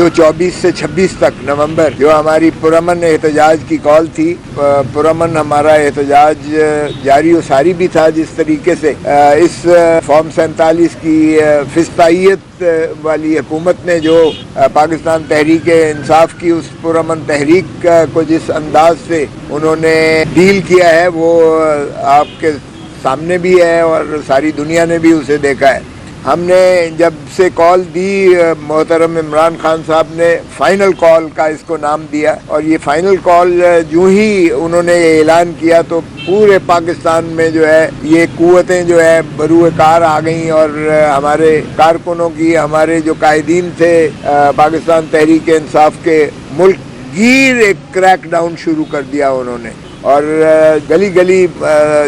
جو 24 سے 26 تک نومبر جو ہماری پرامن احتجاج کی کال تھی، پرامن ہمارا احتجاج جاری و ساری بھی تھا، جس طریقے سے اس فارم 47 کی فسطائیت والی حکومت نے جو پاکستان تحریک انصاف کی اس پرامن تحریک کو جس انداز سے انہوں نے ڈیل کیا ہے وہ آپ کے سامنے بھی ہے اور ساری دنیا نے بھی اسے دیکھا ہے۔ ہم نے جب سے کال دی، محترم عمران خان صاحب نے فائنل کال کا اس کو نام دیا، اور یہ فائنل کال جو ہی انہوں نے یہ اعلان کیا تو پورے پاکستان میں جو ہے یہ قوتیں جو ہے بروئے کار آ گئیں، اور ہمارے کارکنوں کی، ہمارے جو قائدین تھے پاکستان تحریک انصاف کے، ملک گیر ایک کریک ڈاؤن شروع کر دیا انہوں نے، اور گلی گلی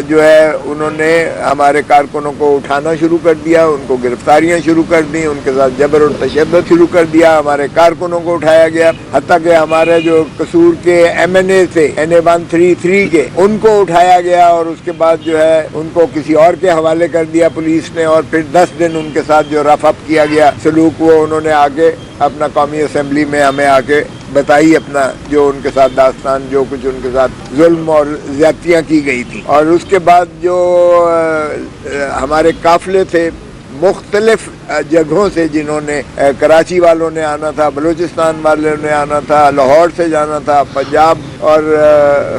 جو ہے انہوں نے ہمارے کارکنوں کو اٹھانا شروع کر دیا، ان کو گرفتاریاں شروع کر دیں، ان کے ساتھ جبر اور تشدد شروع کر دیا، ہمارے کارکنوں کو اٹھایا گیا، حتیٰ کہ ہمارے جو قصور کے NA تھے NA 133 کے، ان کو اٹھایا گیا، اور اس کے بعد جو ہے ان کو کسی اور کے حوالے کر دیا پولیس نے، اور پھر 10 دن ان کے ساتھ جو رف اپ کیا گیا سلوک، وہ انہوں نے آگے اپنا قومی اسمبلی میں ہمیں آ کے بتائی اپنا جو ان کے ساتھ داستان، جو کچھ ان کے ساتھ ظلم اور زیادتیاں کی گئی تھیں۔ اور اس کے بعد جو ہمارے قافلے تھے مختلف جگہوں سے، جنہوں نے کراچی والوں نے آنا تھا، بلوچستان والوں نے آنا تھا، لاہور سے جانا تھا، پنجاب اور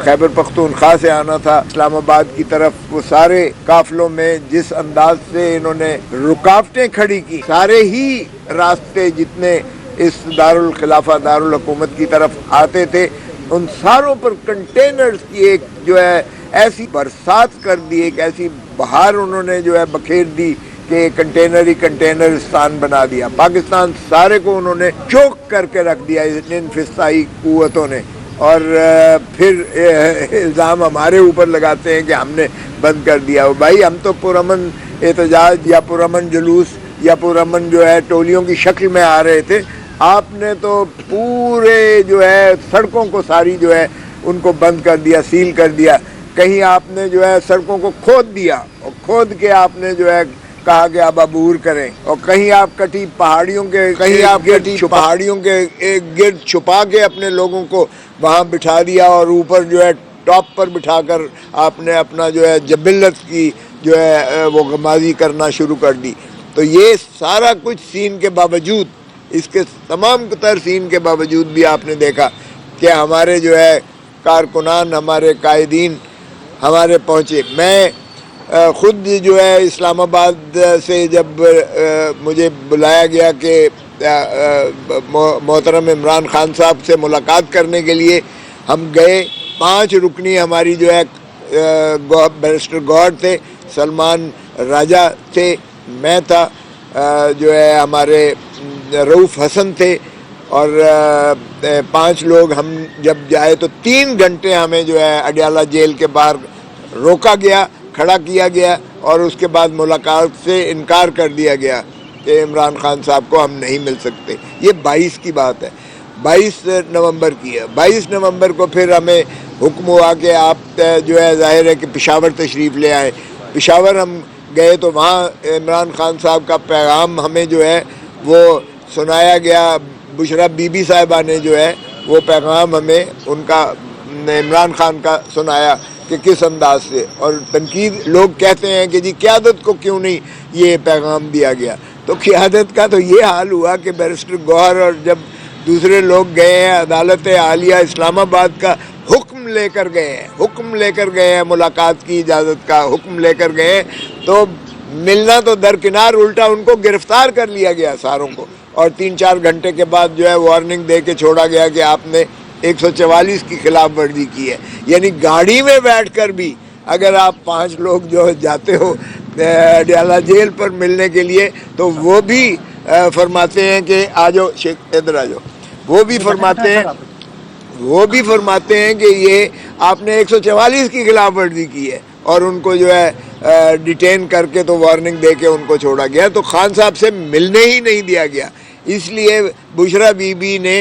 خیبر پختونخوا سے آنا تھا اسلام آباد کی طرف، وہ سارے قافلوں میں جس انداز سے انہوں نے رکاوٹیں کھڑی کی، سارے ہی راستے جتنے اس دارالخلافہ دارالحکومت کی طرف آتے تھے، ان ساروں پر کنٹینرز کی ایک جو ہے ایسی برسات کر دی، ایک ایسی بہار انہوں نے جو ہے بکھیر دی کہ کنٹینر ہی کنٹینرستان بنا دیا۔ پاکستان سارے کو انہوں نے چوک کر کے رکھ دیا ان فسطائی قوتوں نے، اور پھر الزام ہمارے اوپر لگاتے ہیں کہ ہم نے بند کر دیا۔ بھائی ہم تو پرامن احتجاج یا پرامن جلوس یا پرامن جو ہے ٹولیوں کی شکل میں آ رہے تھے، آپ نے تو پورے جو ہے سڑکوں کو ساری جو ہے ان کو بند کر دیا، سیل کر دیا۔ کہیں آپ نے جو ہے سڑکوں کو کھود دیا، اور کھود کے آپ نے جو ہے کہا کہ اب عبور کریں، اور کہیں آپ کٹی پہاڑیوں کے گرد چھپا کے اپنے لوگوں کو وہاں بٹھا دیا، اور اوپر جو ہے ٹاپ پر بٹھا کر آپ نے اپنا جو ہے جبلت کی جو ہے وہ غمازی کرنا شروع کر دی۔ تو یہ سارا کچھ سین کے باوجود، اس کے تمام تر سین کے باوجود بھی آپ نے دیکھا کہ ہمارے جو ہے کارکنان، ہمارے قائدین ہمارے پہنچے۔ میں خود جو ہے اسلام آباد سے جب مجھے بلایا گیا کہ محترم عمران خان صاحب سے ملاقات کرنے کے لیے، ہم گئے۔ 5 رکنی ہماری جو ہے بیرسٹر گوہر تھے، سلمان راجہ تھے، میں تھا، جو ہے ہمارے رؤوف حسن تھے، اور 5 لوگ ہم جب جائے تو 3 گھنٹے ہمیں جو ہے اڈیالہ جیل کے باہر روکا گیا، کھڑا کیا گیا، اور اس کے بعد ملاقات سے انکار کر دیا گیا کہ عمران خان صاحب کو ہم نہیں مل سکتے۔ یہ 22 کی بات ہے، 22 نومبر کی ہے۔ 22 نومبر کو پھر ہمیں حکم ہوا کہ آپ جو ہے ظاہر ہے کہ پشاور تشریف لے آئیں۔ پشاور ہم گئے تو وہاں عمران خان صاحب کا پیغام ہمیں جو ہے وہ سنایا گیا۔ بشرا بی بی صاحبہ نے جو ہے وہ پیغام ہمیں ان کا عمران خان کا سنایا کہ کس انداز سے، اور تنقید لوگ کہتے ہیں کہ جی قیادت کو کیوں نہیں یہ پیغام دیا گیا۔ تو قیادت کا تو یہ حال ہوا کہ بیرسٹر گوہر اور جب دوسرے لوگ گئے ہیں عدالت عالیہ اسلام آباد کا حکم لے کر گئے ہیں ملاقات کی اجازت کا حکم لے کر گئے ہیں، تو ملنا تو درکنار، الٹا ان کو گرفتار کر لیا گیا ساروں کو، اور 3-4 گھنٹے کے بعد جو ہے وارننگ دے کے چھوڑا گیا کہ آپ نے 144 کی خلاف ورزی کی ہے۔ یعنی گاڑی میں بیٹھ کر بھی اگر آپ 5 لوگ جو جاتے ہو اڈیالہ جیل پر ملنے کے لیے، تو وہ بھی فرماتے ہیں کہ آ جاؤ شیخ ادھر آ جاؤ، وہ بھی فرماتے ہیں کہ یہ آپ نے 144 کی خلاف ورزی کی ہے، اور ان کو جو ہے ڈیٹین کر کے تو وارننگ دے کے ان کو چھوڑا گیا۔ تو خان صاحب سے ملنے ہی نہیں دیا گیا، اس لیے بشرا بی بی نے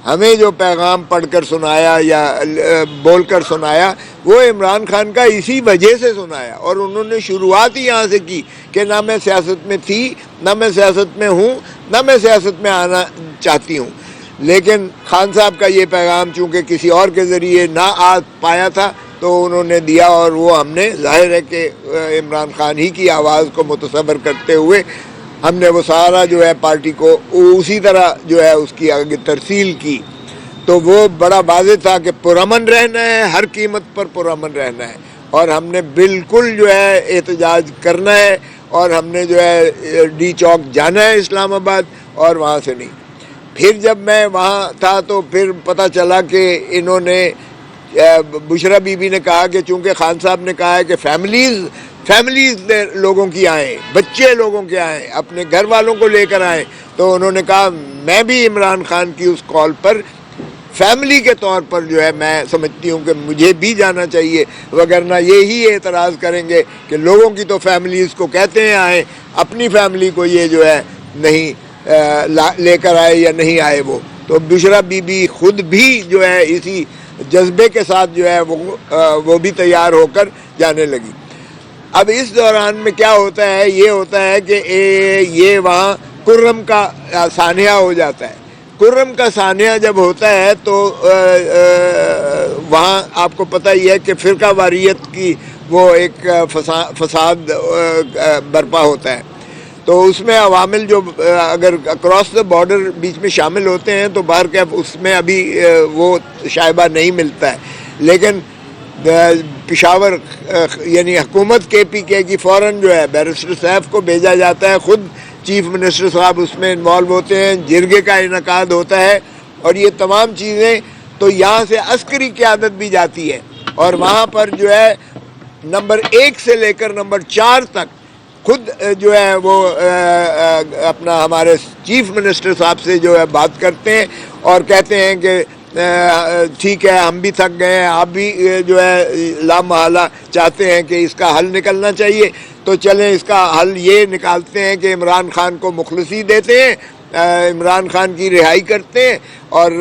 ہمیں جو پیغام پڑھ کر سنایا یا بول کر سنایا وہ عمران خان کا اسی وجہ سے سنایا، اور انہوں نے شروعات ہی یہاں سے کی کہ نہ میں سیاست میں تھی، نہ میں سیاست میں ہوں، نہ میں سیاست میں آنا چاہتی ہوں، لیکن خان صاحب کا یہ پیغام چونکہ کسی اور کے ذریعے نہ آ پایا تھا تو انہوں نے دیا، اور وہ ہم نے ظاہر ہے کہ عمران خان ہی کی آواز کو متصور کرتے ہوئے ہم نے وہ سارا جو ہے پارٹی کو اسی طرح جو ہے اس کی آگے ترسیل کی۔ تو وہ بڑا واضح تھا کہ پرامن رہنا ہے، ہر قیمت پر پرامن رہنا ہے، اور ہم نے بالکل جو ہے احتجاج کرنا ہے، اور ہم نے جو ہے ڈی چوک جانا ہے اسلام آباد، اور وہاں سے نہیں۔ پھر جب میں وہاں تھا تو پھر پتہ چلا کہ انہوں نے بشرا بی بی نے کہا کہ چونکہ خان صاحب نے کہا ہے کہ فیملیز لوگوں کی آئیں، بچے لوگوں کے آئیں، اپنے گھر والوں کو لے کر آئیں، تو انہوں نے کہا میں بھی عمران خان کی اس کال پر فیملی کے طور پر جو ہے میں سمجھتی ہوں کہ مجھے بھی جانا چاہیے، وگرنہ یہی اعتراض کریں گے کہ لوگوں کی تو فیملیز کو کہتے ہیں آئیں، اپنی فیملی کو یہ جو ہے نہیں لے کر آئے یا نہیں آئے وہ۔ تو بشرا بی بی خود بھی جو ہے اسی جذبے کے ساتھ جو ہے وہ بھی تیار ہو کر جانے لگی۔ اب اس دوران میں کیا ہوتا ہے، یہ ہوتا ہے کہ یہ وہاں کرم کا سانحہ ہو جاتا ہے۔ کرم کا سانحہ جب ہوتا ہے تو وہاں آپ کو پتہ ہی ہے کہ فرقہ واریت کی وہ ایک فساد برپا ہوتا ہے، تو اس میں عوامل جو اگر اکراس دا بارڈر بیچ میں شامل ہوتے ہیں تو باہر کیف اس میں ابھی وہ شائبہ نہیں ملتا ہے، لیکن پشاور یعنی حکومت کے پی کے کی فوراً جو ہے بیرسٹر سیف کو بھیجا جاتا ہے، خود چیف منسٹر صاحب اس میں انوالو ہوتے ہیں، جرگے کا انعقاد ہوتا ہے، اور یہ تمام چیزیں تو یہاں سے عسکری قیادت بھی جاتی ہے، اور وہاں پر جو ہے نمبر 1 سے لے کر نمبر 4 تک خود جو ہے وہ اپنا ہمارے چیف منسٹر صاحب سے جو ہے بات کرتے ہیں اور کہتے ہیں کہ ٹھیک ہے ہم بھی تھک گئے ہیں، آپ بھی جو ہے لامحالہ چاہتے ہیں کہ اس کا حل نکلنا چاہیے، تو چلیں اس کا حل یہ نکالتے ہیں کہ عمران خان کو مخلصی دیتے ہیں، عمران خان کی رہائی کرتے ہیں، اور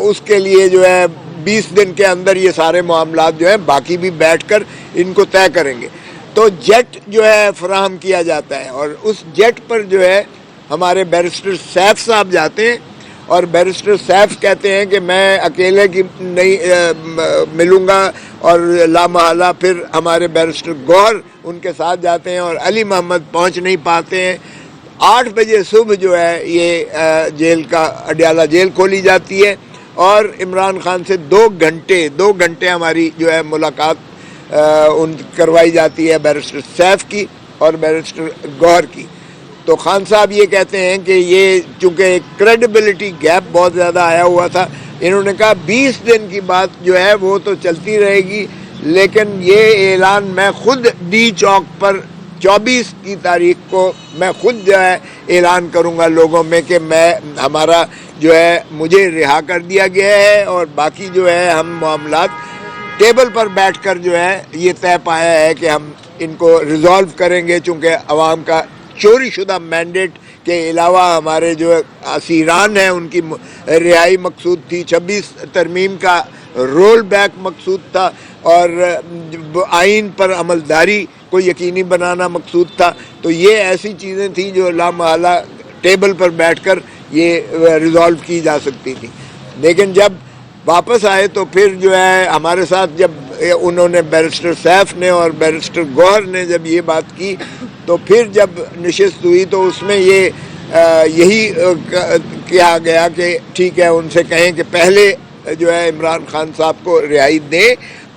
اس کے لیے جو ہے 20 دن کے اندر یہ سارے معاملات جو ہیں باقی بھی بیٹھ کر ان کو طے کریں گے۔ تو جیٹ جو ہے فراہم کیا جاتا ہے، اور اس جیٹ پر جو ہے ہمارے بیرسٹر سیف صاحب جاتے ہیں، اور بیرسٹر سیف کہتے ہیں کہ میں اکیلے کی نہیں ملوں گا، اور لامحالہ پھر ہمارے بیرسٹر گوہر ان کے ساتھ جاتے ہیں، اور علی محمد پہنچ نہیں پاتے ہیں۔ 8 بجے صبح جو ہے یہ جیل کا اڈیالہ جیل کھولی جاتی ہے، اور عمران خان سے 2 گھنٹے ہماری جو ہے ملاقات ان کروائی جاتی ہے بیرسٹر سیف کی اور بیرسٹر گوہر کی۔ تو خان صاحب یہ کہتے ہیں کہ یہ چونکہ ایک کریڈیبلٹی گیپ بہت زیادہ آیا ہوا تھا، انہوں نے کہا 20 دن کی بات جو ہے وہ تو چلتی رہے گی، لیکن یہ اعلان میں خود ڈی چوک پر 24 کی تاریخ کو میں خود جو ہے اعلان کروں گا لوگوں میں کہ ہمارا جو ہے مجھے رہا کر دیا گیا ہے، اور باقی جو ہے ہم معاملات ٹیبل پر بیٹھ کر جو ہے یہ طے پایا ہے کہ ہم ان کو ریزالو کریں گے، چونکہ عوام کا چوری شدہ مینڈیٹ کے علاوہ ہمارے جو اسیران ہیں ان کی رہائی مقصود تھی، 26 ترمیم کا رول بیک مقصود تھا، اور آئین پر عملداری کو یقینی بنانا مقصود تھا۔ تو یہ ایسی چیزیں تھیں جو لامحالہ ٹیبل پر بیٹھ کر یہ ریزالو کی جا سکتی تھی، لیکن جب واپس آئے تو پھر جو ہے ہمارے ساتھ جب انہوں نے بیرسٹر سیف نے اور بیرسٹر گوہر نے جب یہ بات کی تو پھر جب نشست ہوئی تو اس میں یہی کہا گیا کہ ٹھیک ہے ان سے کہیں کہ پہلے جو ہے عمران خان صاحب کو رہائی دیں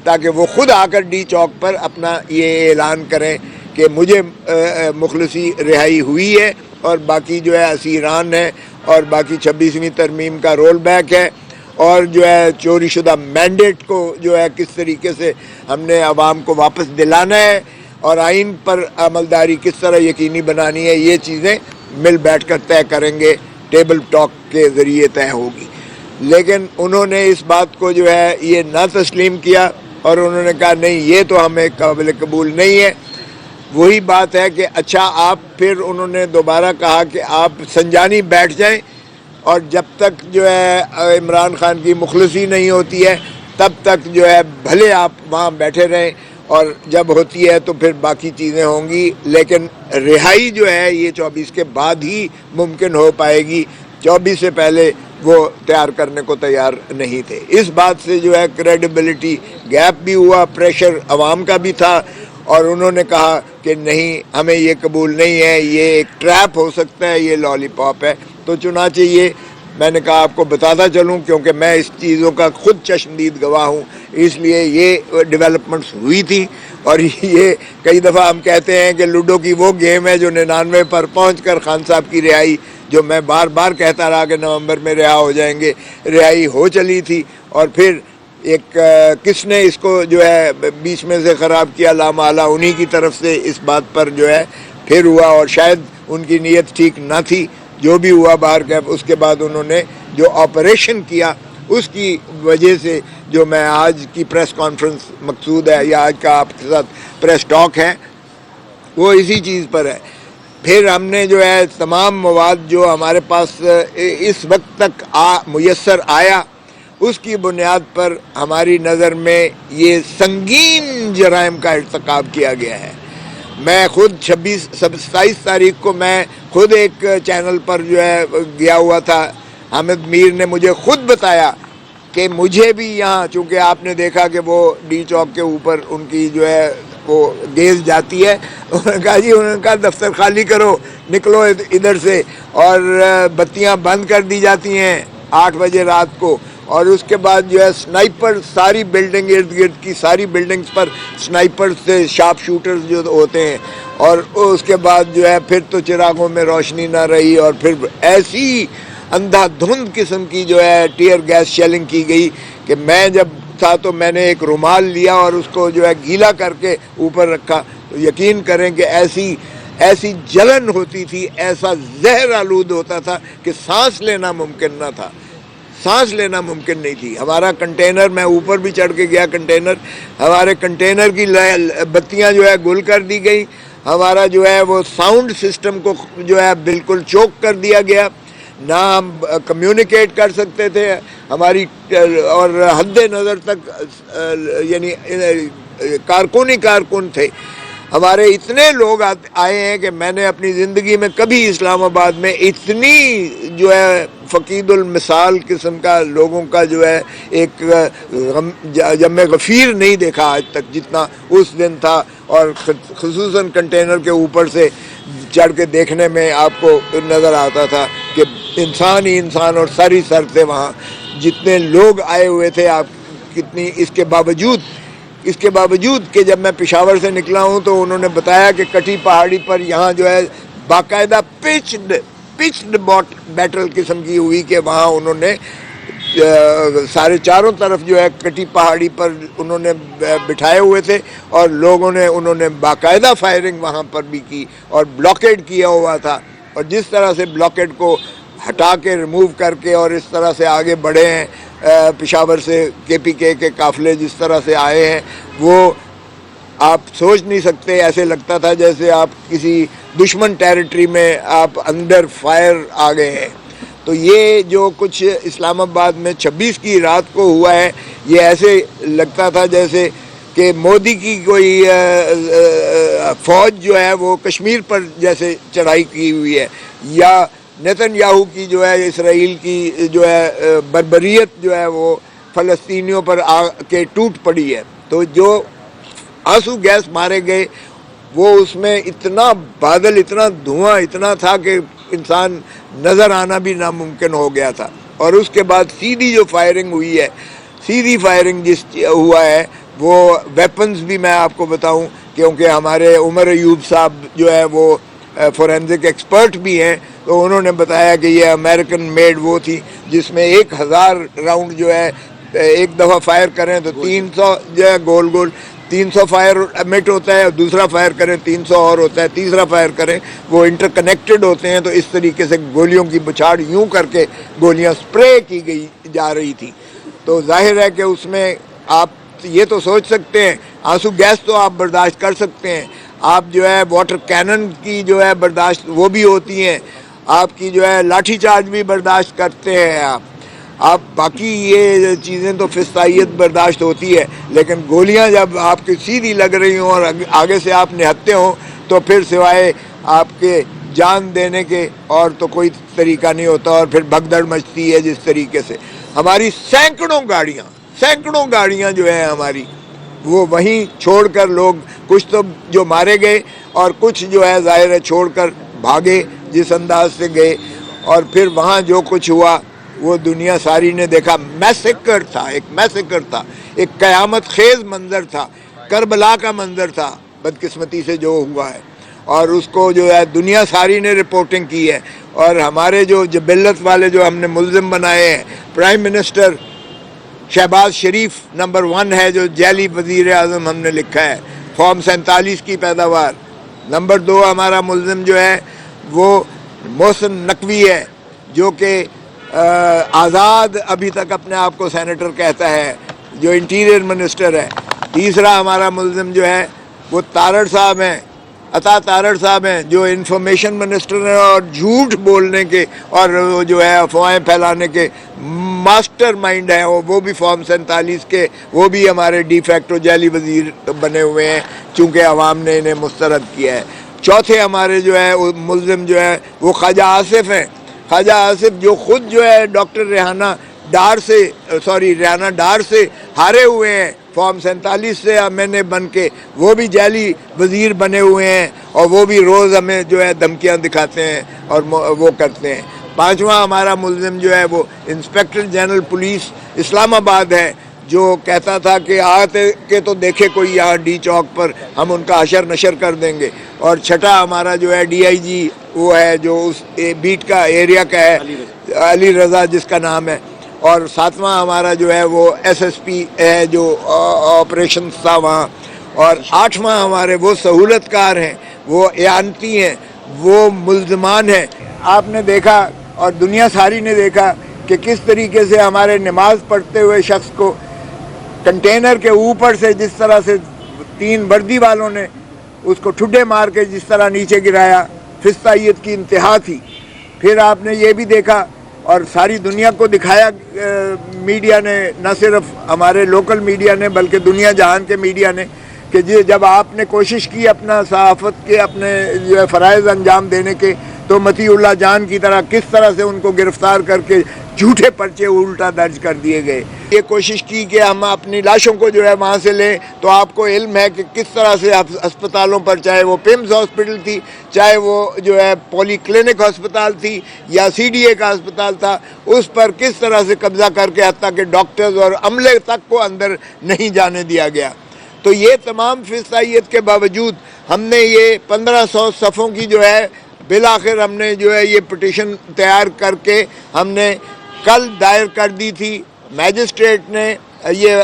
تاکہ وہ خود آ کر ڈی چوک پر اپنا یہ اعلان کریں کہ مجھے مخلصی رہائی ہوئی ہے، اور باقی جو ہے اسیران ہے، اور باقی 26ویں ترمیم کا رول بیک ہے، اور جو ہے چوری شدہ مینڈیٹ کو جو ہے کس طریقے سے ہم نے عوام کو واپس دلانا ہے، اور آئین پر عملداری کس طرح یقینی بنانی ہے، یہ چیزیں مل بیٹھ کر طے کریں گے، ٹیبل ٹاک کے ذریعے طے ہوگی۔ لیکن انہوں نے اس بات کو جو ہے یہ نہ تسلیم کیا، اور انہوں نے کہا نہیں یہ تو ہمیں قابل قبول نہیں ہے۔ وہی بات ہے کہ اچھا آپ پھر انہوں نے دوبارہ کہا کہ آپ سنجانی بیٹھ جائیں اور جب تک جو ہے عمران خان کی مخلصی نہیں ہوتی ہے تب تک جو ہے بھلے آپ وہاں بیٹھے رہیں، اور جب ہوتی ہے تو پھر باقی چیزیں ہوں گی، لیکن رہائی جو ہے یہ 24 کے بعد ہی ممکن ہو پائے گی، 24 سے پہلے وہ تیار کرنے کو تیار نہیں تھے۔ اس بات سے جو ہے کریڈیبلٹی گیپ بھی ہوا، پریشر عوام کا بھی تھا، اور انہوں نے کہا کہ نہیں ہمیں یہ قبول نہیں ہے، یہ ایک ٹریپ ہو سکتا ہے، یہ لالی پاپ ہے۔ تو چنانچہ یہ میں نے کہا آپ کو بتاتا چلوں کیونکہ میں اس چیزوں کا خود چشمدید گواہ ہوں، اس لیے یہ ڈیولپمنٹس ہوئی تھی۔ اور یہ کئی دفعہ ہم کہتے ہیں کہ لوڈو کی وہ گیم ہے جو 99 پر پہنچ کر خان صاحب کی رہائی، جو میں بار بار کہتا رہا کہ نومبر میں رہا ہو جائیں گے، رہائی ہو چلی تھی، اور پھر ایک کس نے اس کو جو ہے بیچ میں سے خراب کیا، لامحالہ انہی کی طرف سے اس بات پر جو ہے پھر ہوا، اور شاید ان کی نیت ٹھیک نہ تھی، جو بھی ہوا باہر کا۔ اس کے بعد انہوں نے جو آپریشن کیا اس کی وجہ سے جو میں آج کی پریس کانفرنس مقصود ہے یا آج کا آپ کے ساتھ پریس ٹاک ہے وہ اسی چیز پر ہے۔ پھر ہم نے جو ہے تمام مواد جو ہمارے پاس اس وقت تک میسر آیا اس کی بنیاد پر ہماری نظر میں یہ سنگین جرائم کا ارتکاب کیا گیا ہے۔ میں خود 27 تاریخ کو میں خود ایک چینل پر جو ہے گیا ہوا تھا، حامد میر نے مجھے خود بتایا کہ مجھے بھی یہاں، چونکہ آپ نے دیکھا کہ وہ ڈی چوک کے اوپر ان کی جو ہے وہ گیز جاتی ہے، انہوں نے کہا جی، انہوں نے کہا دفتر خالی کرو، نکلو ادھر سے، اور بتیاں بند کر دی جاتی ہیں 8 بجے رات کو، اور اس کے بعد جو ہے سنائپر ساری بلڈنگ ارد گرد کی ساری بلڈنگز پر سنائپر سے شارپ شوٹرز جو ہوتے ہیں، اور اس کے بعد جو ہے پھر تو چراغوں میں روشنی نہ رہی، اور پھر ایسی اندھا دھند قسم کی جو ہے ٹیئر گیس شیلنگ کی گئی کہ میں جب تھا تو میں نے ایک رومال لیا اور اس کو جو ہے گیلا کر کے اوپر رکھا، تو یقین کریں کہ ایسی جلن ہوتی تھی، ایسا زہر آلود ہوتا تھا کہ سانس لینا ممکن نہ تھا، سانس لینا ممکن نہیں تھی۔ ہمارا کنٹینر، میں اوپر بھی چڑھ کے گیا کنٹینر، ہمارے کنٹینر کی بتیاں جو ہے گل کر دی گئی، ہمارا جو ہے وہ ساؤنڈ سسٹم کو جو ہے بالکل چوک کر دیا گیا، نہ ہم کمیونیکیٹ کر سکتے تھے، ہماری اور حد نظر تک یعنی کارکن تھے ہمارے۔ اتنے لوگ آئے ہیں کہ میں نے اپنی زندگی میں کبھی اسلام آباد میں اتنی جو ہے فقید المثال قسم کا لوگوں کا جو ہے ایک جمع غفیر نہیں دیکھا آج تک جتنا اس دن تھا، اور خصوصاً کنٹینر کے اوپر سے چڑھ کے دیکھنے میں آپ کو نظر آتا تھا کہ انسان ہی انسان اور سر ہی سر تھے وہاں، جتنے لوگ آئے ہوئے تھے۔ آپ کتنی اس کے باوجود کہ جب میں پشاور سے نکلا ہوں تو انہوں نے بتایا کہ کٹھی پہاڑی پر یہاں جو ہے باقاعدہ پچڈ بیٹل قسم کی ہوئی کہ وہاں انہوں نے سارے چاروں طرف جو ہے کٹھی پہاڑی پر انہوں نے بٹھائے ہوئے تھے، اور انہوں نے باقاعدہ فائرنگ وہاں پر بھی کی اور بلاکیڈ کیا ہوا تھا، اور جس طرح سے بلاکیڈ کو ہٹا کے ریموو کر کے اور اس طرح سے آگے بڑھے ہیں پشاور سے KPK کے قافلے جس طرح سے آئے ہیں، وہ آپ سوچ نہیں سکتے۔ ایسے لگتا تھا جیسے آپ کسی دشمن ٹیریٹری میں آپ انڈر فائر آ گئے ہیں۔ تو یہ جو کچھ اسلام آباد میں 26 کی رات کو ہوا ہے، یہ ایسے لگتا تھا جیسے کہ مودی کی کوئی فوج جو ہے وہ کشمیر پر جیسے چڑھائی کی ہوئی ہے، یا نیتن یاہو کی جو ہے اسرائیل کی جو ہے بربریت جو ہے وہ فلسطینیوں پر آ کے ٹوٹ پڑی ہے۔ تو جو آنسو گیس مارے گئے وہ اس میں اتنا بادل، اتنا دھواں اتنا تھا کہ انسان نظر آنا بھی ناممکن ہو گیا تھا۔ اور اس کے بعد سیدھی جو فائرنگ ہوئی ہے، سیدھی فائرنگ جس ہوا ہے وہ ویپنز بھی میں آپ کو بتاؤں، کیونکہ ہمارے عمر ایوب صاحب جو ہے وہ فورینزک ایکسپرٹ بھی ہیں، تو انہوں نے بتایا کہ یہ امریکن میڈ وہ تھی جس میں 1000 راؤنڈ جو ہے ایک دفعہ فائر کریں تو 300 جو ہے گول 300 فائر ایمٹ ہوتا ہے، دوسرا فائر کریں 300 اور ہوتا ہے، تیسرا فائر کریں، وہ انٹر کنیکٹڈ ہوتے ہیں۔ تو اس طریقے سے گولیوں کی بچھاڑ یوں کر کے گولیاں سپرے کی گئی جا رہی تھی۔ تو ظاہر ہے کہ اس میں آپ یہ تو سوچ سکتے ہیں، آنسو گیس تو آپ برداشت کر سکتے ہیں، آپ جو ہے واٹر کینن کی جو ہے برداشت وہ بھی ہوتی ہیں، آپ کی جو ہے لاٹھی چارج بھی برداشت کرتے ہیں آپ باقی یہ چیزیں تو فسطائیت برداشت ہوتی ہے، لیکن گولیاں جب آپ کی سیدھی لگ رہی ہوں اور آگے سے آپ نہتے ہوں تو پھر سوائے آپ کے جان دینے کے اور تو کوئی طریقہ نہیں ہوتا، اور پھر بھگدڑ مچتی ہے جس طریقے سے۔ ہماری سینکڑوں گاڑیاں جو ہیں ہماری وہ وہیں چھوڑ کر لوگ، کچھ تو جو مارے گئے اور کچھ جو ہے ظاہر ہے چھوڑ کر بھاگے جس انداز سے گئے، اور پھر وہاں جو کچھ ہوا وہ دنیا ساری نے دیکھا۔ میسیکر تھا، ایک قیامت خیز منظر تھا، کربلا کا منظر تھا بدقسمتی سے جو ہوا ہے، اور اس کو جو ہے دنیا ساری نے رپورٹنگ کی ہے۔ اور ہمارے جو جبلت والے جو ہم نے ملزم بنائے ہیں، پرائم منسٹر شہباز شریف نمبر 1 ہے جو جعلی وزیر اعظم ہم نے لکھا ہے، فارم 47 کی پیداوار۔ نمبر 2 ہمارا ملزم جو ہے وہ محسن نقوی ہے جو کہ آزاد ابھی تک اپنے آپ کو سینیٹر کہتا ہے، جو انٹیریئر منسٹر ہے۔ تیسرا ہمارا ملزم جو ہے وہ تارڑ صاحب ہیں، عطا تارڑ صاحب ہیں، جو انفارمیشن منسٹر ہیں اور جھوٹ بولنے کے اور جو ہے افواہیں پھیلانے کے ماسٹر مائنڈ ہیں، وہ بھی فارم 47 کے، وہ بھی ہمارے ڈی فیکٹو جعلی وزیر بنے ہوئے ہیں چونکہ عوام نے انہیں مسترد کیا ہے۔ چوتھے ہمارے جو ہے ملزم جو ہے وہ خواجہ آصف ہیں، خواجہ آصف جو خود جو ہے ڈاکٹر ریحانہ ڈار سے ہارے ہوئے ہیں فارم 47 سے ایم این اے بن کے، وہ بھی جعلی وزیر بنے ہوئے ہیں، اور وہ بھی روز ہمیں جو ہے دھمکیاں دکھاتے ہیں اور وہ کرتے ہیں۔ پانچواں ہمارا ملزم جو ہے وہ انسپیکٹر جنرل پولیس اسلام آباد ہے، جو کہتا تھا کہ آتے کہ تو دیکھے کوئی یہاں ڈی چوک پر، ہم ان کا حشر نشر کر دیں گے۔ اور چھٹا ہمارا جو ہے ڈی آئی جی وہ ہے جو اس بیٹ کا ایریا کا ہے، علی رضا جس کا نام ہے۔ اور ساتواں ہمارا جو ہے وہ ایس ایس پی ہے جو آپریشن تھا وہاں۔ اور آٹھواں ہمارے وہ سہولت کار ہیں، وہ اعانتی ہیں، وہ ملزمان ہیں۔ آپ نے دیکھا اور دنیا ساری نے دیکھا کہ کس طریقے سے ہمارے نماز پڑھتے ہوئے شخص کو کنٹینر کے اوپر سے جس طرح سے 3 وردی والوں نے اس کو ٹھڈے مار کے جس طرح نیچے گرایا، فسطائیت کی انتہا تھی۔ پھر آپ نے یہ بھی دیکھا اور ساری دنیا کو دکھایا میڈیا نے، نہ صرف ہمارے لوکل میڈیا نے بلکہ دنیا جہان کے میڈیا نے، کہ جب آپ نے کوشش کی اپنا صحافت کے اپنے جو ہے فرائض انجام دینے کے، تو مطیع اللہ جان کی طرح کس طرح سے ان کو گرفتار کر کے جھوٹے پرچے الٹا درج کر دیے گئے۔ یہ کوشش کی کہ ہم اپنی لاشوں کو جو ہے وہاں سے لیں، تو آپ کو علم ہے کہ کس طرح سے ہسپتالوں پر، چاہے وہ پیمز ہاسپٹل تھی، چاہے وہ جو ہے پولی کلینک ہسپتال تھی یا سی ڈی اے کا ہسپتال تھا، اس پر کس طرح سے قبضہ کر کے حتیٰ کہ ڈاکٹرز اور عملے تک کو اندر نہیں جانے دیا گیا۔ تو یہ تمام فسطائیت کے باوجود ہم نے یہ 1500 صفوں کی جو ہے بالآخر ہم نے جو ہے یہ پٹیشن تیار کر کے ہم نے کل دائر کر دی تھی۔ میجسٹریٹ نے یہ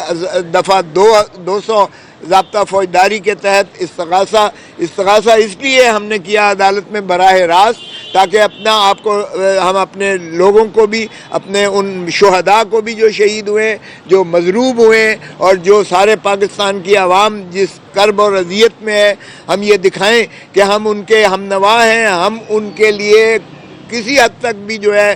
دفعہ 200 ضابطہ فوجداری کے تحت استغاثہ اس لیے ہم نے کیا عدالت میں براہ راست، تاکہ اپنا آپ کو ہم اپنے لوگوں کو بھی، اپنے ان شہداء کو بھی جو شہید ہوئے، جو مضروب ہوئے، اور جو سارے پاکستان کی عوام جس کرب اور اذیت میں ہے، ہم یہ دکھائیں کہ ہم ان کے ہم نوا ہیں، ہم ان کے لیے کسی حد تک بھی جو ہے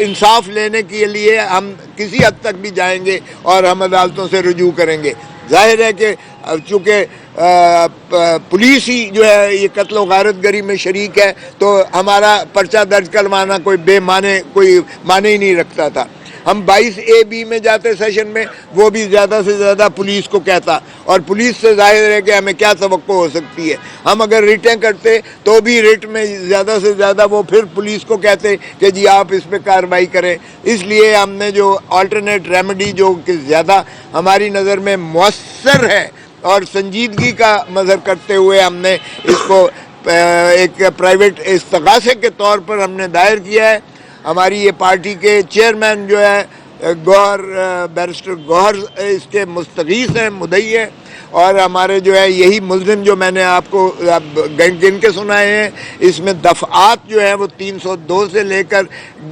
انصاف لینے کے لیے ہم کسی حد تک بھی جائیں گے اور ہم عدالتوں سے رجوع کریں گے۔ ظاہر ہے کہ چونکہ پولیس ہی جو ہے یہ قتل و غارت گری میں شریک ہے، تو ہمارا پرچہ درج کروانا کوئی معنی ہی نہیں رکھتا تھا۔ ہم 22A-B میں جاتے سیشن میں، وہ بھی زیادہ سے زیادہ پولیس کو کہتا، اور پولیس سے ظاہر ہے کہ ہمیں کیا توقع ہو سکتی ہے۔ ہم اگر ریٹیں کرتے تو بھی ریٹ میں زیادہ سے زیادہ وہ پھر پولیس کو کہتے کہ جی آپ اس پہ کارروائی کریں۔ اس لیے ہم نے جو آلٹرنیٹ ریمیڈی جو کہ زیادہ ہماری نظر میں مؤثر ہے اور سنجیدگی کا مظہر کرتے ہوئے ہم نے اس کو ایک پرائیویٹ استغاثے کے طور پر ہم نے دائر کیا ہے۔ ہماری یہ پارٹی کے چیئرمین جو ہے بیرسٹر گوہر اس کے مستغیث ہیں، مدعی ہیں، اور ہمارے جو ہے یہی ملزم جو میں نے آپ کو گن کے سنائے ہیں، اس میں دفعات جو ہے وہ 302 سے لے کر،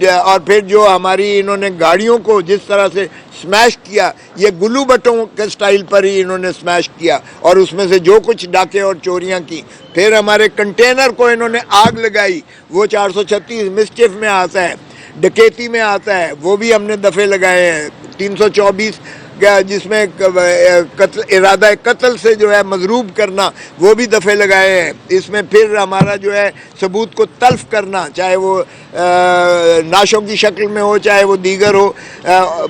اور پھر جو ہماری انہوں نے گاڑیوں کو جس طرح سے سمیش کیا، یہ گلو بٹوں کے سٹائل پر ہی انہوں نے سمیش کیا، اور اس میں سے جو کچھ ڈاکے اور چوریاں کی. پھر ہمارے کنٹینر کو انہوں نے آگ لگائی، وہ 436 مسچف میں آتا ہے، ڈکیتی میں آتا ہے، وہ بھی ہم نے دفعے لگائے ہیں. 324 جس میں قتل، ارادہ قتل سے جو ہے مضروب کرنا، وہ بھی دفعے لگائے ہیں. اس میں پھر ہمارا جو ہے ثبوت کو تلف کرنا، چاہے وہ ناشوں کی شکل میں ہو چاہے وہ دیگر ہو.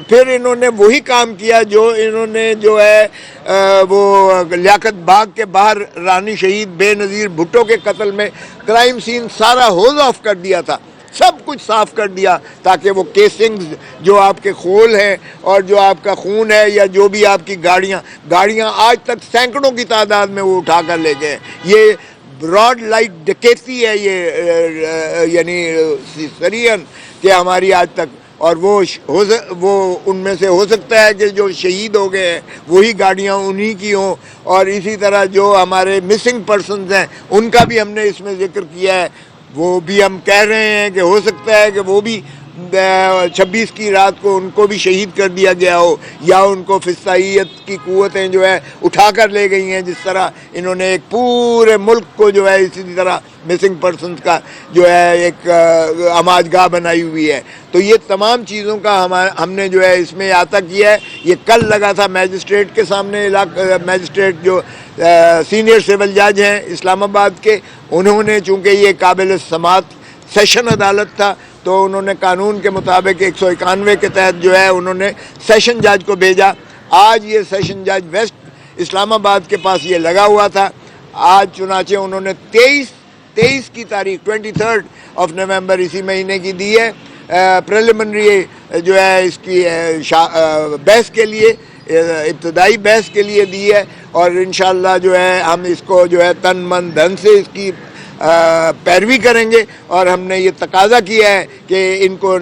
پھر انہوں نے وہی کام کیا جو انہوں نے جو ہے وہ لیاقت باغ کے باہر رانی شہید بے نظیر بھٹو کے قتل میں کرائم سین سارا ہوز آف کر دیا تھا، سب کچھ صاف کر دیا، تاکہ وہ کیسنگز جو آپ کے خول ہیں اور جو آپ کا خون ہے یا جو بھی آپ کی گاڑیاں آج تک سینکڑوں کی تعداد میں وہ اٹھا کر لے گئے. یہ براڈ لائٹ ڈکیتی ہے یہ، یعنی سرین کہ ہماری آج تک. اور وہ ان میں سے ہو سکتا ہے کہ جو شہید ہو گئے ہیں وہی گاڑیاں انہی کی ہوں. اور اسی طرح جو ہمارے مسنگ پرسنز ہیں ان کا بھی ہم نے اس میں ذکر کیا ہے، وہ بھی ہم کہہ رہے ہیں کہ ہو سکتا ہے کہ وہ بھی 26 کی رات کو ان کو بھی شہید کر دیا گیا ہو، یا ان کو فضائیت کی قوتیں جو ہے اٹھا کر لے گئی ہیں، جس طرح انہوں نے ایک پورے ملک کو جو ہے اسی طرح مسنگ پرسنز کا جو ہے ایک اماج گاہ بنائی ہوئی ہے. تو یہ تمام چیزوں کا ہم نے جو ہے اس میں احاطہ کیا ہے. یہ کل لگا تھا میجسٹریٹ کے سامنے، میجسٹریٹ جو سینئر سول جج ہیں اسلام آباد کے، انہوں نے چونکہ یہ قابل سماعت سیشن عدالت تھا تو انہوں نے قانون کے مطابق 191 کے تحت جو ہے انہوں نے سیشن جج کو بھیجا. آج یہ سیشن جج ویسٹ اسلام آباد کے پاس یہ لگا ہوا تھا. آج چنانچہ انہوں نے 23 کی تاریخ 23 نومبر اسی مہینے کی دی ہے پریلیمنری جو ہے اس کی بحث کے لیے، ابتدائی بحث کے لیے دی ہے. اور انشاءاللہ جو ہے ہم اس کو جو ہے تن من دھن سے اس کی پیروی کریں گے. اور ہم نے یہ تقاضا کیا ہے کہ ان کو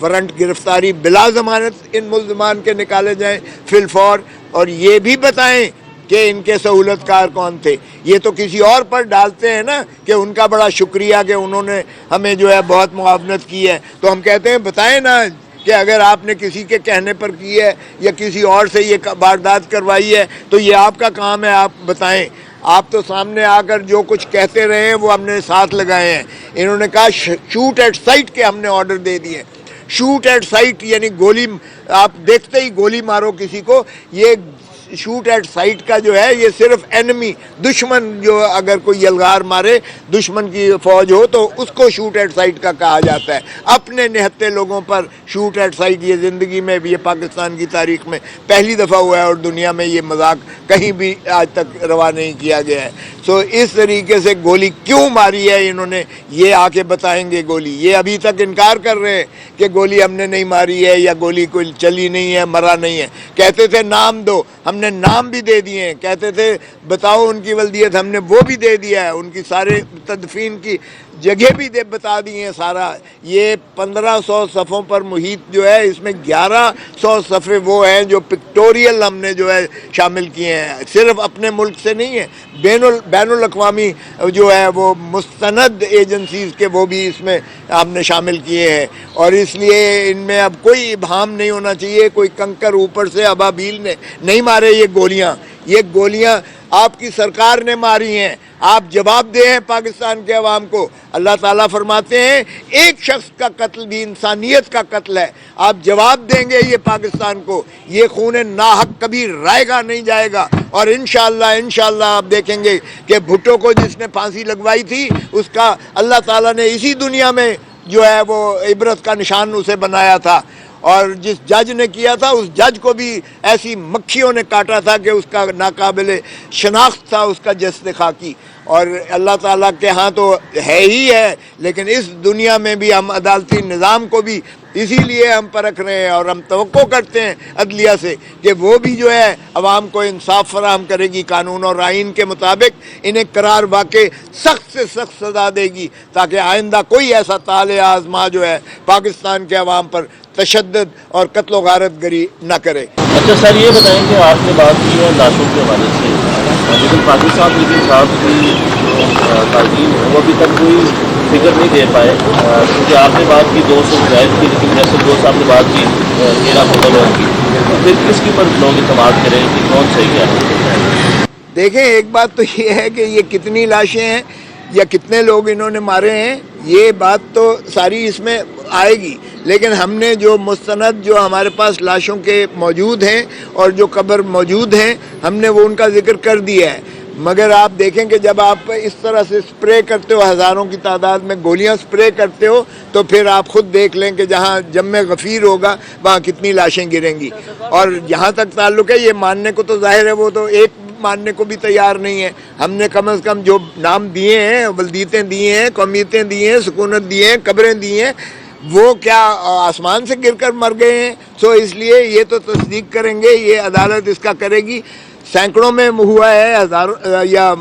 وارنٹ گرفتاری بلا ضمانت ان ملزمان کے نکالے جائیں فی الفور، اور یہ بھی بتائیں کہ ان کے سہولت کار کون تھے. یہ تو کسی اور پر ڈالتے ہیں نا کہ ان کا بڑا شکریہ کہ انہوں نے ہمیں جو ہے بہت معاونت کی ہے. تو ہم کہتے ہیں بتائیں نا کہ اگر آپ نے کسی کے کہنے پر کی ہے یا کسی اور سے یہ واردات کروائی ہے تو یہ آپ کا کام ہے، آپ بتائیں. آپ تو سامنے آ کر جو کچھ کہتے رہے ہیں وہ ہم نے ساتھ لگائے ہیں. انہوں نے کہا شوٹ ایٹ سائٹ کے ہم نے آرڈر دے دیے. شوٹ ایٹ سائٹ یعنی گولی، آپ دیکھتے ہی گولی مارو کسی کو. یہ شوٹ ایٹ سائٹ کا جو ہے یہ صرف اینمی، دشمن جو اگر کوئی یلغار مارے، دشمن کی فوج ہو تو اس کو شوٹ ایٹ سائٹ کا کہا جاتا ہے. اپنے نہتے لوگوں پر شوٹ ایٹ سائٹ یہ زندگی میں بھی، یہ پاکستان کی تاریخ میں پہلی دفعہ ہوا ہے اور دنیا میں یہ مذاق کہیں بھی آج تک روا نہیں کیا گیا ہے. سو اس طریقے سے گولی کیوں ماری ہے انہوں نے یہ آ کے بتائیں گے. گولی یہ ابھی تک انکار کر رہے ہیں کہ گولی ہم نے نہیں ماری ہے یا گولی کوئی چلی نہیں ہے، مرا نہیں ہے. کہتے تھے نام دو، ہم نے نام بھی دے دیے ہیں. کہتے تھے بتاؤ ان کی ولدیت، ہم نے وہ بھی دے دیا ہے. ان کی سارے تدفین کی جگہ بھی بتا دی ہیں سارا. یہ 1500 صفحوں پر محیط جو ہے، اس میں 1100 صفحے وہ ہیں جو پکٹوریل ہم نے جو ہے شامل کیے ہیں. صرف اپنے ملک سے نہیں ہے، بین الاقوامی جو ہے وہ مستند ایجنسیز کے وہ بھی اس میں ہم نے شامل کیے ہیں. اور اس لیے ان میں اب کوئی ابہام نہیں ہونا چاہیے. کوئی کنکر اوپر سے ابابیل نے نہیں مارے. یہ گولیاں آپ کی سرکار نے ماری ہیں. آپ جواب دیں پاکستان کے عوام کو. اللہ تعالیٰ فرماتے ہیں ایک شخص کا قتل بھی انسانیت کا قتل ہے. آپ جواب دیں گے یہ پاکستان کو. یہ خون ناحق کبھی رائے گا نہیں جائے گا. اور انشاءاللہ آپ دیکھیں گے کہ بھٹو کو جس نے پھانسی لگوائی تھی اس کا اللہ تعالیٰ نے اسی دنیا میں جو ہے وہ عبرت کا نشان اسے بنایا تھا. اور جس جج نے کیا تھا اس جج کو بھی ایسی مکھیوں نے کاٹا تھا کہ اس کا ناقابل شناخت تھا اس کا جسد خاکی. اور اللہ تعالیٰ کے ہاں تو ہے ہی ہے، لیکن اس دنیا میں بھی ہم عدالتی نظام کو بھی اسی لیے ہم پرکھ رہے ہیں اور ہم توقع کرتے ہیں عدلیہ سے کہ وہ بھی جو ہے عوام کو انصاف فراہم کرے گی قانون اور آئین کے مطابق. انہیں قرار واقع سخت سے سخت سزا دے گی تاکہ آئندہ کوئی ایسا طال آزما جو ہے پاکستان کے عوام پر تشدد اور قتل و غارت گری نہ کرے. اچھا سر، یہ بتائیں کہ آپ نے بات کی ہے لاشوں کے حوالے سے، لیکن پاکستان صاحب کی جو قائدین ہیں وہ ابھی تک کوئی فکر نہیں دے پائے، کیونکہ آپ نے بات کی 200 زائد کی، لیکن جیسے 2 صاحب نے بات کی 13 مغلوں کی، تو پھر کس کی پر لوگ اعتماد کریں کہ کون صحیح ہے؟ دیکھیں ایک بات تو یہ ہے کہ یہ کتنی لاشیں ہیں یا کتنے لوگ انہوں نے مارے ہیں، یہ بات تو ساری اس میں آئے گی، لیکن ہم نے جو مستند جو ہمارے پاس لاشوں کے موجود ہیں اور جو قبر موجود ہیں ہم نے وہ ان کا ذکر کر دیا ہے۔ مگر آپ دیکھیں کہ جب آپ اس طرح سے سپرے کرتے ہو، ہزاروں کی تعداد میں گولیاں سپرے کرتے ہو، تو پھر آپ خود دیکھ لیں کہ جہاں جمع غفیر ہوگا وہاں کتنی لاشیں گریں گی۔ اور جہاں تک تعلق ہے یہ ماننے کو تو ظاہر ہے وہ تو ایک ماننے کو بھی تیار نہیں ہے۔ ہم نے کم از کم جو نام دیے ہیں، ولدیتیں دی ہیں، قومیتیں دی ہیں، سکونت دی ہیں، قبریں دی ہیں، وہ کیا آسمان سے گر کر مر گئے ہیں؟ سو اس لیے یہ تو تصدیق کریں گے، یہ عدالت اس کا کرے گی۔ سینکڑوں میں ہوا ہے، ہزاروں یا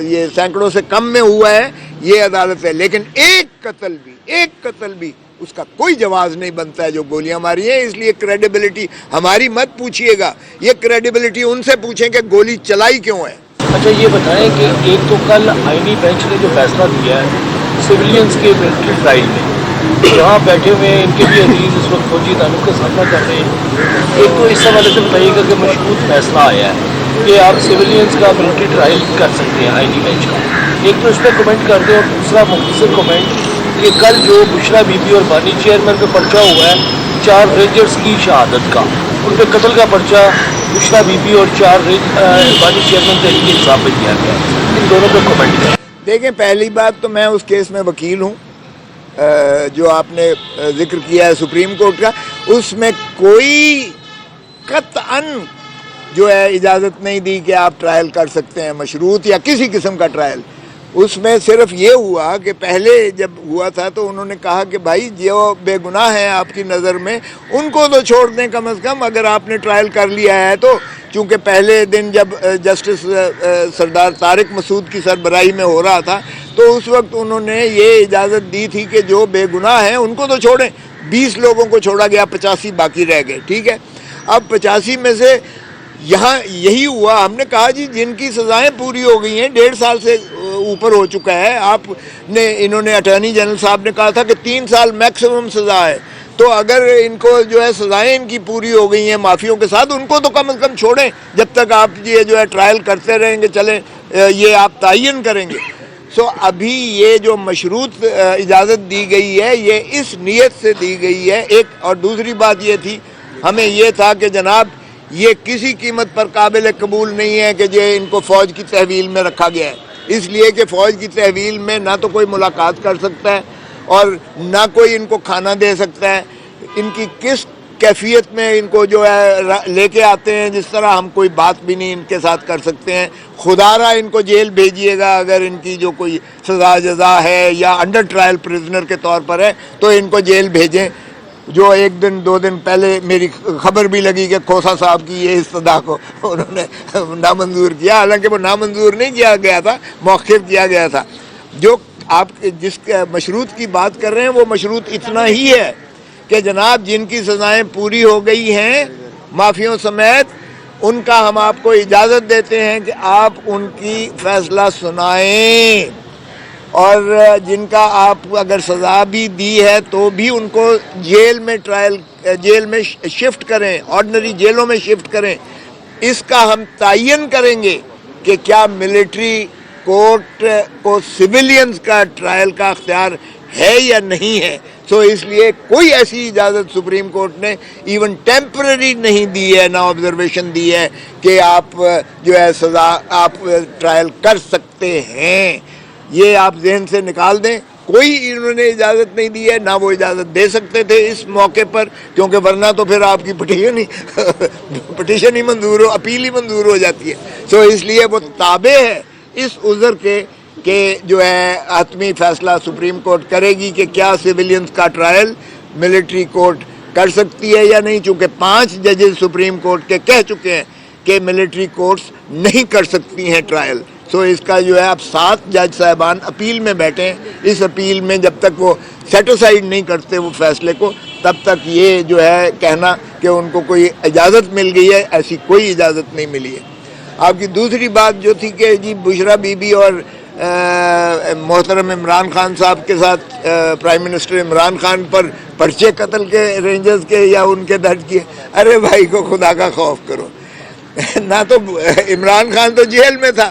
یہ سینکڑوں سے کم میں ہوا ہے، یہ عدالت ہے، لیکن ایک قتل بھی اس کا کوئی جواز نہیں بنتا ہے جو گولیاں ماری ہیں۔ اس لیے کریڈیبلٹی ہماری مت پوچھیے گا، یہ کریڈیبلٹی ان سے پوچھیں کہ گولی چلائی کیوں ہے۔ اچھا یہ بتائیں کہ ایک تو کل آئینی بینچ نے جو فیصلہ دیا ہے سویلینز کے ملٹری ٹرائل میں، جہاں بیٹھے ہوئے ہیں ان کے بھی عزیز اس وقت فوجی تعلق کا سامنا کر رہے ہیں، ایک تو اس حوالے سے بتائیے گا کہ مشروط فیصلہ آیا ہے کہ آپ سویلینز کا ملٹری ٹرائل کر سکتے ہیں آئینی بینچ کا، ایک تو اس پہ کمنٹ کر دیں، اور دوسرا مختصر کمنٹ کہ کل جو بشرا بی بی اور بانی چیئرمین پہ پرچہ ہوا ہے 4 رینجرز کی شہادت کا، ان پہ قتل کا پرچہ بشرا بی بی اور 4 بانی چیئرمین تحریک انصاف پہ کیا گیا، ان دونوں پہ کمنٹ کریں۔ دیکھیں پہلی بات تو میں اس کیس میں وکیل ہوں جو آپ نے ذکر کیا ہے سپریم کورٹ کا، اس میں کوئی قطعاً جو ہے اجازت نہیں دی کہ آپ ٹرائل کر سکتے ہیں مشروط یا کسی قسم کا ٹرائل۔ اس میں صرف یہ ہوا کہ پہلے جب ہوا تھا تو انہوں نے کہا کہ بھائی جو بے گناہ ہیں آپ کی نظر میں ان کو تو چھوڑ دیں کم از کم، اگر آپ نے ٹرائل کر لیا ہے تو۔ چونکہ پہلے دن جب جسٹس سردار طارق مسعود کی سربراہی میں ہو رہا تھا تو اس وقت انہوں نے یہ اجازت دی تھی کہ جو بے گناہ ہیں ان کو تو چھوڑیں، 20 لوگوں کو چھوڑا گیا، 85 باقی رہ گئے، ٹھیک ہے۔ اب 85 میں سے یہاں یہی ہوا، ہم نے کہا جی جن کی سزائیں پوری ہو گئی ہیں، 1.5 سال سے اوپر ہو چکا ہے، آپ نے انہوں نے اٹارنی جنرل صاحب نے کہا تھا کہ 3 سال میکسیمم سزا ہے، تو اگر ان کو جو ہے سزائیں ان کی پوری ہو گئی ہیں مافیوں کے ساتھ، ان کو تو کم از کم چھوڑیں جب تک آپ یہ جو ہے ٹرائل کرتے رہیں گے، چلیں یہ آپ تعین کریں گے۔ سو ابھی یہ جو مشروط اجازت دی گئی ہے یہ اس نیت سے دی گئی ہے، ایک اور دوسری بات یہ تھی، ہمیں یہ تھا کہ جناب یہ کسی قیمت پر قابل قبول نہیں ہے کہ یہ ان کو فوج کی تحویل میں رکھا گیا ہے، اس لیے کہ فوج کی تحویل میں نہ تو کوئی ملاقات کر سکتا ہے اور نہ کوئی ان کو کھانا دے سکتا ہے، ان کی کس کیفیت میں ان کو جو ہے لے کے آتے ہیں، جس طرح ہم کوئی بات بھی نہیں ان کے ساتھ کر سکتے ہیں۔ خدا را ان کو جیل بھیجیے گا اگر ان کی جو کوئی سزا جزا ہے یا انڈر ٹرائل پریزنر کے طور پر ہے تو ان کو جیل بھیجیں۔ جو 1 دن 2 دن پہلے میری خبر بھی لگی کہ کھوسا صاحب کی یہ استدعا کو انہوں نے نامنظور کیا، حالانکہ وہ نامنظور نہیں کیا گیا تھا، مؤخر کیا گیا تھا۔ جو آپ جس مشروط کی بات کر رہے ہیں وہ مشروط اتنا ہی ہے کہ جناب جن کی سزائیں پوری ہو گئی ہیں مافیوں سمیت، ان کا ہم آپ کو اجازت دیتے ہیں کہ آپ ان کی فیصلہ سنائیں، اور جن کا آپ اگر سزا بھی دی ہے تو بھی ان کو جیل میں شفٹ کریں، آرڈنری جیلوں میں شفٹ کریں۔ اس کا ہم تعین کریں گے کہ کیا ملٹری کورٹ کو سویلینز کا ٹرائل کا اختیار ہے یا نہیں ہے۔ سو اس لیے کوئی ایسی اجازت سپریم کورٹ نے ایون ٹیمپرری نہیں دی ہے، نہ آبزرویشن دی ہے کہ آپ جو ہے سزا آپ ٹرائل کر سکتے ہیں۔ یہ آپ ذہن سے نکال دیں، کوئی انہوں نے اجازت نہیں دی ہے، نہ وہ اجازت دے سکتے تھے اس موقع پر، کیونکہ ورنہ تو پھر آپ کی پٹیشن ہی منظور ہو، اپیل ہی منظور ہو جاتی ہے۔ سو اس لیے وہ تابع ہے اس عذر کے کہ جو ہے حتمی فیصلہ سپریم کورٹ کرے گی کہ کیا سویلینز کا ٹرائل ملٹری کورٹ کر سکتی ہے یا نہیں، چونکہ 5 ججز سپریم کورٹ کے کہہ چکے ہیں کہ ملٹری کورٹس نہیں کر سکتی ہیں ٹرائل۔ سو اس کا جو ہے اب 7 جج صاحبان اپیل میں بیٹھے ہیں، اس اپیل میں جب تک وہ سیٹسفائیڈ نہیں کرتے وہ فیصلے کو، تب تک یہ جو ہے کہنا کہ ان کو کوئی اجازت مل گئی ہے، ایسی کوئی اجازت نہیں ملی ہے۔ آپ کی دوسری بات جو تھی کہ جی بشرا بی بی اور محترم عمران خان صاحب کے ساتھ پرائم منسٹر عمران خان پر پرچے قتل کے رینجرز کے یا ان کے درج کیے. ارے بھائی کو خدا کا خوف کرو. نہ تو عمران خان تو جیل میں تھا,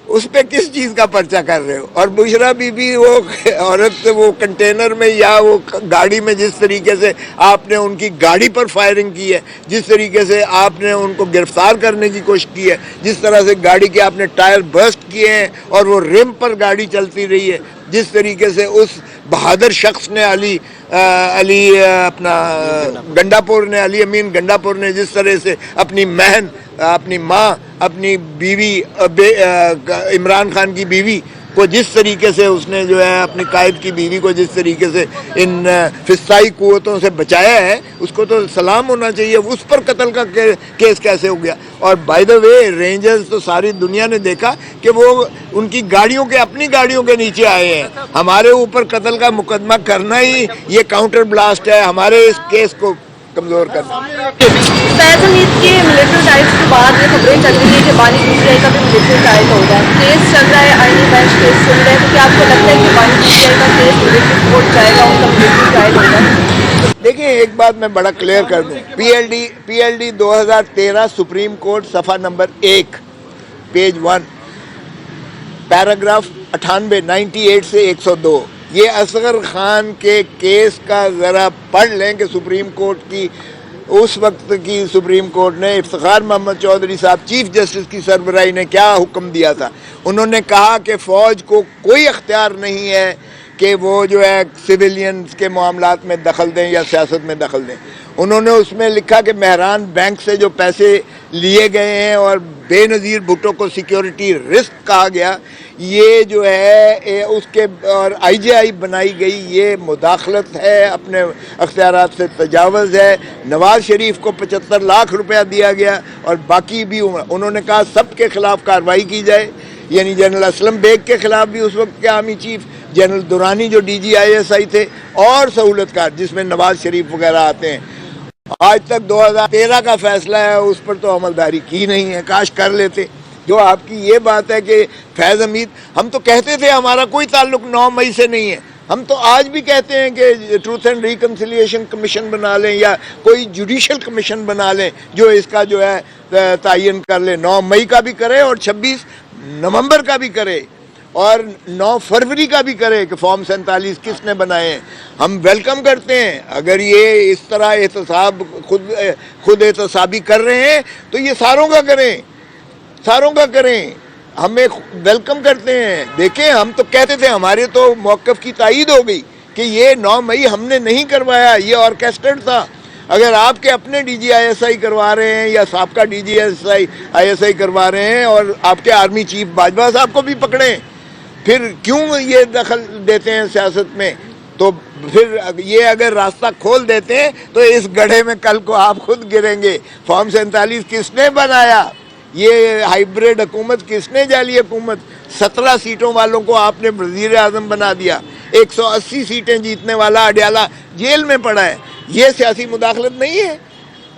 اس پہ کس چیز کا پرچہ کر رہے ہو؟ اور بشرا بی بی وہ عورت وہ کنٹینر میں یا وہ گاڑی میں جس طریقے سے آپ نے ان کی گاڑی پر فائرنگ کی ہے, جس طریقے سے آپ نے ان کو گرفتار کرنے کی کوشش کی ہے, جس طرح سے گاڑی کے آپ نے ٹائر برسٹ کیے ہیں اور وہ رم پر گاڑی چلتی رہی ہے, جس طریقے سے اس بہادر شخص نے علی اپنا گنڈاپور نے علی امین گنڈاپور نے جس طرح سے اپنی بہن, اپنی ماں, اپنی بیوی عمران خان کی بیوی کو جس طریقے سے اس نے جو ہے اپنی قائد کی بیوی کو جس طریقے سے ان فضائی قوتوں سے بچایا ہے, اس کو تو سلام ہونا چاہیے. اس پر قتل کا کیس کیسے ہو گیا؟ اور بائی دا وے رینجرز تو ساری دنیا نے دیکھا کہ وہ ان کی گاڑیوں کے اپنی گاڑیوں کے نیچے آئے ہیں. ہمارے اوپر قتل کا مقدمہ کرنا ہی یہ کاؤنٹر بلاسٹ ہے, ہمارے اس کیس کو کمزور کرنا. فیض حمید کے ملٹری ٹائلس کے بعد یہ خبریں چل رہی ہیں کہ بانی پی ٹی آئی کا بھی ملٹری ٹائل ہوگا. کیس چل رہا ہے, آئینی بینچ کیس چل رہا ہے, تو کیا آپ کو لگتا ہے کہ بانی پی ٹی آئی کا کیس ملٹری کورٹ جائے گا, ان کا ملٹری ٹائل ہوگا؟ دیکھیں ایک بات میں بڑا کلیئر کر دوں, P L D 2013 supreme court صفحہ نمبر 1 پیج 1 پیراگراف 98 سے 102, یہ اصغر خان کے کیس کا ذرا پڑھ لیں کہ سپریم کورٹ کی اس وقت کی سپریم کورٹ نے افتخار محمد چودھری صاحب چیف جسٹس کی سربراہی نے کیا حکم دیا تھا. انہوں نے کہا کہ فوج کو کوئی اختیار نہیں ہے کہ وہ جو ہے سویلینز کے معاملات میں دخل دیں یا سیاست میں دخل دیں. انہوں نے اس میں لکھا کہ مہران بینک سے جو پیسے لیے گئے ہیں اور بے نظیر بھٹو کو سیکیورٹی رسک کہا گیا, یہ جو ہے اس کے اور آئی جے آئی بنائی گئی, یہ مداخلت ہے, اپنے اختیارات سے تجاوز ہے. نواز شریف کو 75 لاکھ روپیہ دیا گیا اور باقی بھی انہوں نے کہا سب کے خلاف کارروائی کی جائے, یعنی جنرل اسلم بیگ کے خلاف بھی اس وقت کے آرمی چیف, جنرل دورانی جو D G I S I تھے, اور سہولت کار جس میں نواز شریف وغیرہ آتے ہیں. آج تک 2013 کا فیصلہ ہے, اس پر تو عملداری کی نہیں ہے, کاش کر لیتے. جو آپ کی یہ بات ہے کہ فیض حمید, ہم تو کہتے تھے ہمارا کوئی تعلق 9 مئی سے نہیں ہے, ہم تو آج بھی کہتے ہیں کہ ٹروتھ اینڈ ریکنسیلیشن کمیشن بنا لیں یا کوئی جوڈیشل کمیشن بنا لیں جو اس کا جو ہے تعین کر لیں. 9 مئی کا بھی کرے اور 26 نومبر کا بھی کرے اور 9 فروری کا بھی کرے کہ فارم 47 کس نے بنائے ہیں. ہم ویلکم کرتے ہیں. اگر یہ اس طرح احتساب خود احتسابی کر رہے ہیں تو یہ ساروں کا کریں, ہمیں ویلکم کرتے ہیں. دیکھیں ہم تو کہتے تھے, ہمارے تو موقف کی تائید ہو گئی کہ یہ 9 مئی ہم نے نہیں کروایا, یہ آرکیسٹرڈ تھا. اگر آپ کے اپنے D G I S I کروا رہے ہیں یا سابقہ D G I S I کروا رہے ہیں اور آپ کے آرمی چیف باجوہ صاحب کو بھی پکڑیں, پھر کیوں یہ دخل دیتے ہیں سیاست میں؟ تو پھر یہ اگر راستہ کھول دیتے ہیں تو اس گڑھے میں کل کو آپ خود گریں گے. فارم 47 کس نے بنایا؟ یہ ہائیبریڈ حکومت کس نے, جعلی حکومت؟ 17 سیٹوں والوں کو آپ نے وزیر اعظم بنا دیا, 180 سیٹیں جیتنے والا اڈیالہ جیل میں پڑا ہے. یہ سیاسی مداخلت نہیں ہے؟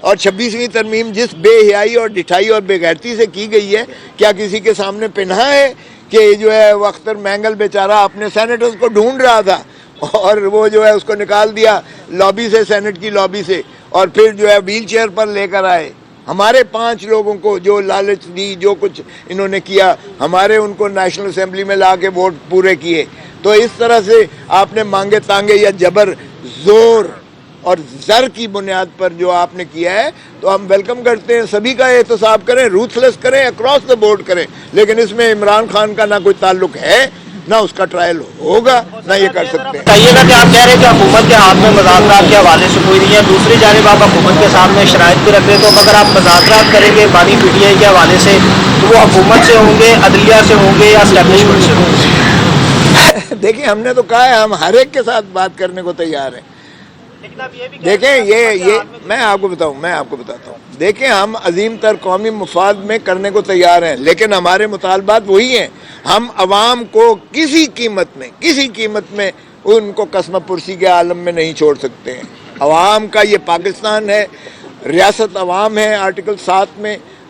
اور 26ویں ترمیم جس بے حیائی اور ڈٹھائی اور بے غیرتی سے کی گئی ہے, کیا کسی کے سامنے پنہا ہے کہ جو ہے وہ اختر مینگل بیچارہ اپنے سینیٹرز کو ڈھونڈ رہا تھا اور وہ جو ہے اس کو نکال دیا لابی سے, سینٹ کی لابی سے, اور پھر جو ہے ویل چیئر پر لے کر آئے. ہمارے 5 لوگوں کو جو لالچ دی, جو کچھ انہوں نے کیا, ہمارے ان کو نیشنل اسمبلی میں لا کے ووٹ پورے کیے. تو اس طرح سے آپ نے مانگے تانگے یا جبر, زور اور زر کی بنیاد پر جو آپ نے کیا ہے, تو ہم ویلکم کرتے ہیں. سبھی کا احتساب کریں, روتھلیس کریں, اکراس دا بورڈ کریں, لیکن اس میں عمران خان کا نہ کوئی تعلق ہے, نہ اس کا ٹرائل ہوگا, نہ یہ کر سکتے ہیں. کہیے گا کہ آپ کہہ رہے ہیں کہ حکومت کے ہاتھ میں مذاکرات کے حوالے سے کوئی نہیں ہے, دوسری جانب آپ حکومت کے سامنے شرائط بھی رکھ رہے, تو اگر آپ مذاکرات کریں گے بانی پی ٹی آئی کے حوالے سے تو وہ حکومت سے ہوں گے, عدلیہ سے ہوں گے, یا اسٹیبلشمنٹ سے ہوں گے؟ دیکھیں ہم نے تو کہا ہے ہم ہر ایک کے ساتھ بات کرنے کو تیار ہیں. دیکھیں یہ میں آپ کو بتاتا ہوں. دیکھیں ہم عظیم تر قومی مفاد میں کرنے کو تیار ہیں, لیکن ہمارے مطالبات وہی ہیں. ہم عوام کو کسی قیمت میں ان کو قسم پرسی کے عالم میں نہیں چھوڑ سکتے ہیں. عوام کا یہ پاکستان ہے, ریاست عوام ہے آرٹیکل 7 میں,